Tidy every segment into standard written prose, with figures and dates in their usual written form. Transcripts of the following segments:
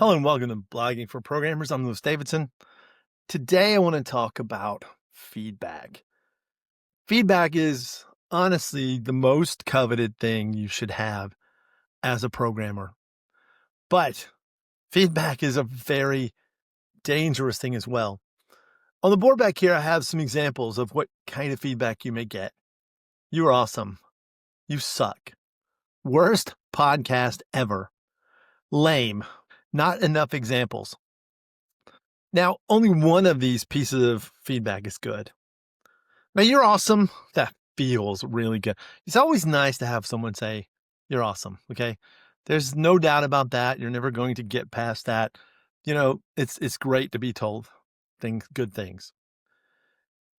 Hello and welcome to Blogging for Programmers. I'm Lewis Davidson. Today I want to talk about feedback. Feedback is honestly the most coveted thing you should have as a programmer. But feedback is a very dangerous thing as well. On the board back here, I have some examples of what kind of feedback you may get. You are awesome. You suck. Worst podcast ever. Lame. Not enough examples. Now, only one of these pieces of feedback is good. Now, you're awesome. That feels really good. It's always nice to have someone say, you're awesome. Okay. There's no doubt about that. You're never going to get past that. It's great to be told good things.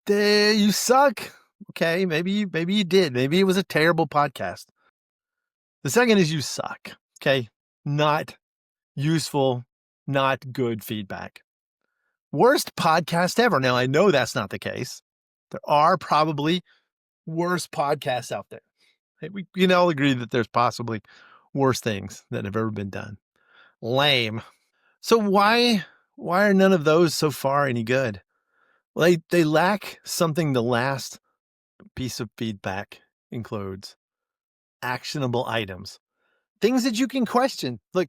You suck. Okay. Maybe you did. Maybe it was a terrible podcast. The second is you suck. Okay. Not useful, not good feedback. Worst podcast ever. Now, I know that's not the case. There are probably worse podcasts out there. We can all agree that there's possibly worse things that have ever been done. Lame. So why are none of those so far any good? Well, they lack something. The last piece of feedback includes actionable items, things that you can question. Look,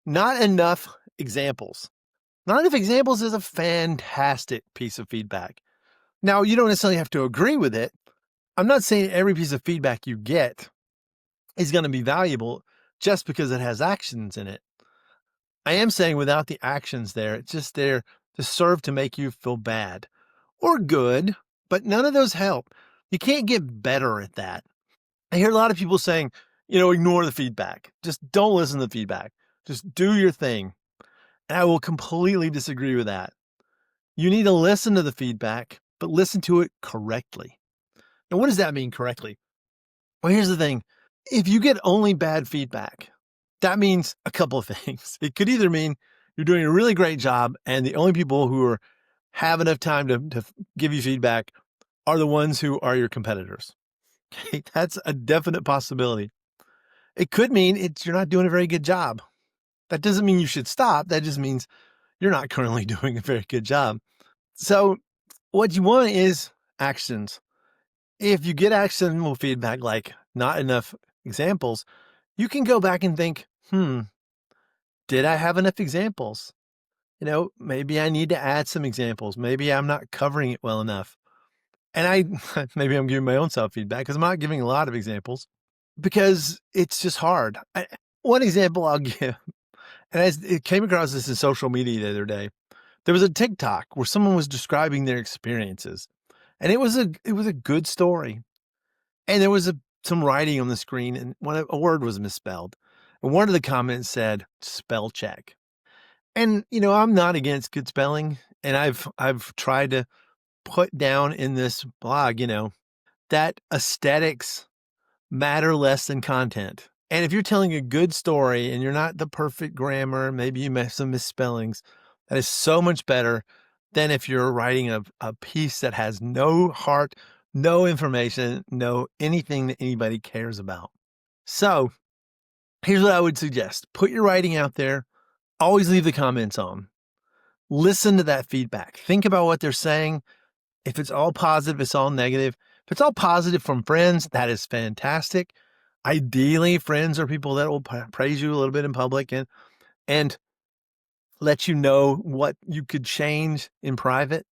not enough examples. Not enough examples is a fantastic piece of feedback. Now, you don't necessarily have to agree with it. I'm not saying every piece of feedback you get is going to be valuable just because it has actions in it. I am saying without the actions there, it's just there to serve to make you feel bad or good, but none of those help. You can't get better at that. I hear a lot of people saying, ignore the feedback. Just don't listen to the feedback. Just do your thing. And I will completely disagree with that. You need to listen to the feedback, but listen to it correctly. And what does that mean correctly? Well, here's the thing. If you get only bad feedback, that means a couple of things. It could either mean you're doing a really great job and the only people who have enough time to give you feedback are the ones who are your competitors. Okay, that's a definite possibility. It could mean you're not doing a very good job. That doesn't mean you should stop. That just means you're not currently doing a very good job. So what you want is actions. If you get actionable feedback, like not enough examples, you can go back and think, did I have enough examples? Maybe I need to add some examples. Maybe I'm not covering it well enough. And maybe I'm giving my own self feedback because I'm not giving a lot of examples because it's just hard. One example I'll give, and it came across this in social media the other day. There was a TikTok where someone was describing their experiences, and it was a good story. And there was some writing on the screen, and a word was misspelled. And one of the comments said, spell check. And, I'm not against good spelling. And I've tried to put down in this blog, that aesthetics matter less than content. And if you're telling a good story and you're not the perfect grammar, maybe you miss some misspellings, that is so much better than if you're writing a piece that has no heart, no information, no anything that anybody cares about. So here's what I would suggest. Put your writing out there. Always leave the comments on. Listen to that feedback. Think about what they're saying. If it's all positive, it's all negative. If it's all positive from friends, that is fantastic. Ideally, friends are people that will praise you a little bit in public and let you know what you could change in private.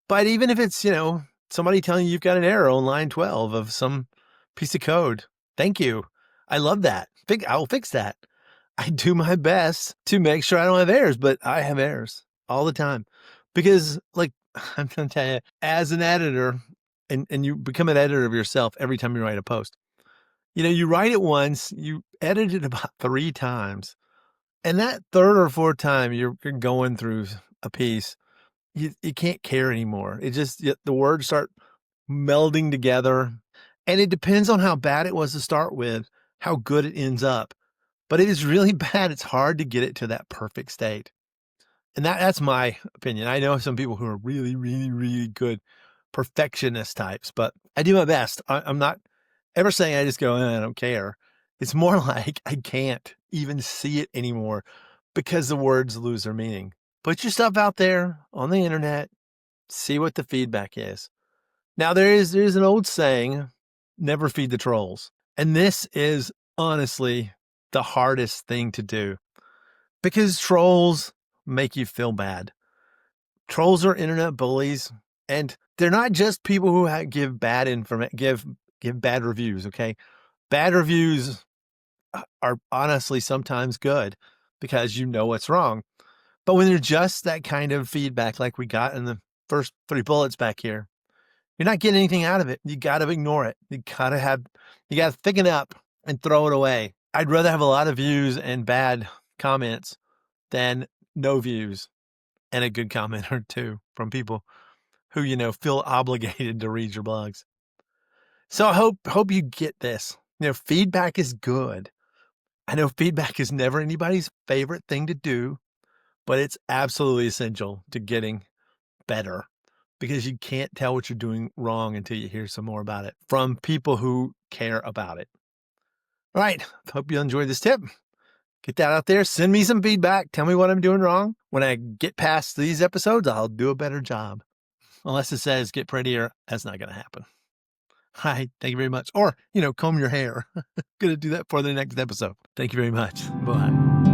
But even if it's, somebody telling you you've got an error on line 12 of some piece of code, thank you. I love that. I'll fix that. I do my best to make sure I don't have errors, but I have errors all the time because I'm going to tell you, as an editor, and you become an editor of yourself every time you write a post, you write it once, you edit it about 3 times. And that third or fourth time you're going through a piece, you can't care anymore. The words start melding together, and it depends on how bad it was to start with, how good it ends up. But it is really bad. It's hard to get it to that perfect state. And that's my opinion. I know some people who are really, really, really good perfectionist types, but I do my best. I'm not ever saying I just go, I don't care. It's more like I can't even see it anymore. because the words lose their meaning. Put your stuff out there on the internet, see what the feedback is. Now, there's an old saying, never feed the trolls. And this is honestly the hardest thing to do because trolls make you feel bad. Trolls are internet bullies, and they're not just people who give bad give bad reviews, okay? Bad reviews are honestly sometimes good because you know what's wrong. But when they're just that kind of feedback like we got in the first 3 bullets back here, you're not getting anything out of it. You got to ignore it. You got to thicken up and throw it away. I'd rather have a lot of views and bad comments than no views and a good comment or two from people who, feel obligated to read your blogs. So I hope you get this. Feedback is good. I know feedback is never anybody's favorite thing to do, but it's absolutely essential to getting better because you can't tell what you're doing wrong until you hear some more about it from people who care about it. All right. Hope you enjoyed this tip. Get that out there. Send me some feedback. Tell me what I'm doing wrong. When I get past these episodes, I'll do a better job. Unless it says get prettier, that's not going to happen. Hi, thank you very much. Or, comb your hair. Going to do that for the next episode. Thank you very much. Bye.